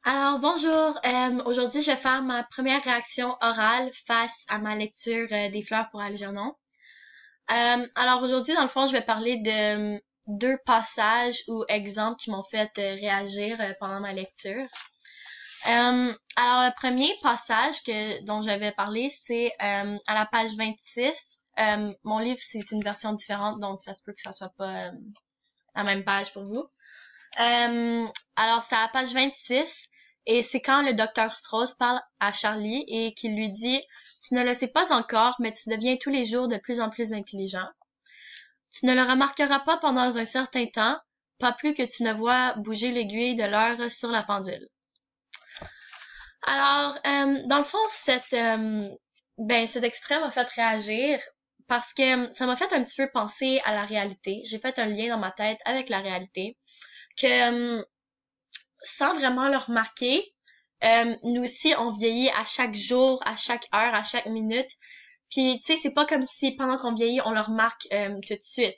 Alors, bonjour. Aujourd'hui, je vais faire ma première réaction orale face à ma lecture des fleurs pour Algernon. Alors, aujourd'hui, dans le fond, je vais parler de deux passages ou exemples qui m'ont fait réagir pendant ma lecture. Alors, le premier passage dont je vais parler, c'est à la page 26. Mon livre, c'est une version différente, donc ça se peut que ça soit pas la même page pour vous. Alors, c'est à la page 26. Et c'est quand le docteur Strauss parle à Charlie et qu'il lui dit « Tu ne le sais pas encore, mais tu deviens tous les jours de plus en plus intelligent. Tu ne le remarqueras pas pendant un certain temps, pas plus que tu ne vois bouger l'aiguille de l'heure sur la pendule. » Alors, dans le fond, cet extrait m'a fait réagir parce que ça m'a fait un petit peu penser à la réalité. J'ai fait un lien dans ma tête avec la réalité que sans vraiment le remarquer, nous aussi, on vieillit à chaque jour, à chaque heure, à chaque minute. Puis, tu sais, c'est pas comme si pendant qu'on vieillit, on le remarque tout de suite.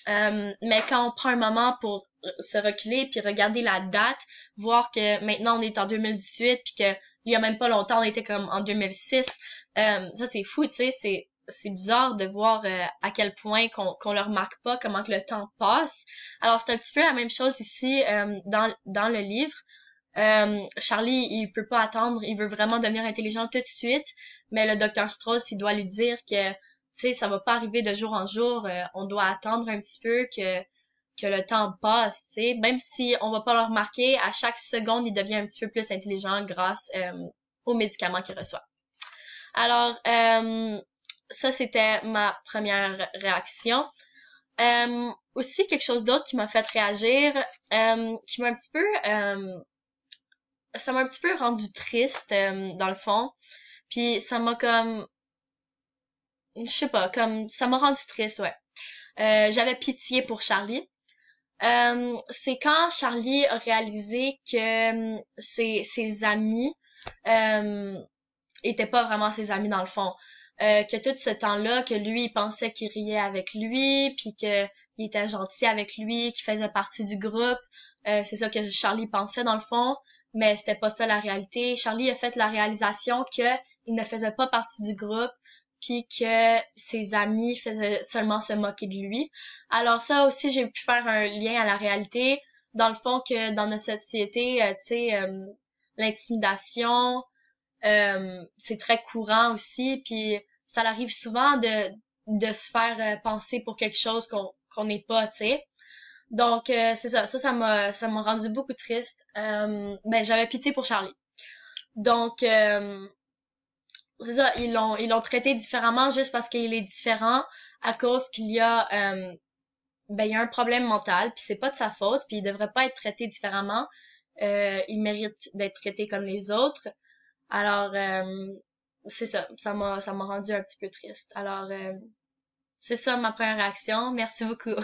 Mais quand on prend un moment pour se reculer puis regarder la date, voir que maintenant on est en 2018 puis que il y a même pas longtemps on était comme en 2006, ça c'est fou, tu sais, c'est bizarre de voir à quel point qu'on le remarque pas, comment que le temps passe. Alors c'est un petit peu la même chose ici dans le livre. Charlie, il peut pas attendre, il veut vraiment devenir intelligent tout de suite, mais le docteur Strauss, il doit lui dire que tu sais, ça va pas arriver de jour en jour, on doit attendre un petit peu que le temps passe, tu sais, même si on va pas le remarquer, à chaque seconde, il devient un petit peu plus intelligent grâce aux médicaments qu'il reçoit. Alors, ça, c'était ma première réaction. Aussi, quelque chose d'autre qui m'a fait réagir, qui m'a un petit peu... ça m'a un petit peu rendu triste, dans le fond. Puis ça m'a comme... Je sais pas, comme... Ça m'a rendu triste, ouais. J'avais pitié pour Charlie. C'est quand Charlie a réalisé que ses amis étaient pas vraiment ses amis dans le fond. Que tout ce temps-là, que lui, il pensait qu'il riait avec lui, puis qu'il était gentil avec lui, qu'il faisait partie du groupe. C'est ça que Charlie pensait dans le fond, mais c'était pas ça la réalité. Charlie a fait la réalisation que il ne faisait pas partie du groupe, puis que ses amis faisaient seulement se moquer de lui. Alors ça aussi, j'ai pu faire un lien à la réalité, dans le fond que dans notre société, tu sais, l'intimidation, c'est très courant aussi, puis ça arrive souvent de se faire penser pour quelque chose qu'on n'est pas, tu sais. Donc c'est ça, ça m'a rendu beaucoup triste. J'avais pitié pour Charlie. Donc c'est ça, ils l'ont traité différemment juste parce qu'il est différent à cause qu'il y a il y a un problème mental, puis c'est pas de sa faute, puis il devrait pas être traité différemment. Il mérite d'être traité comme les autres. Alors c'est ça, ça m'a rendu un petit peu triste. Alors c'est ça ma première réaction. Merci beaucoup.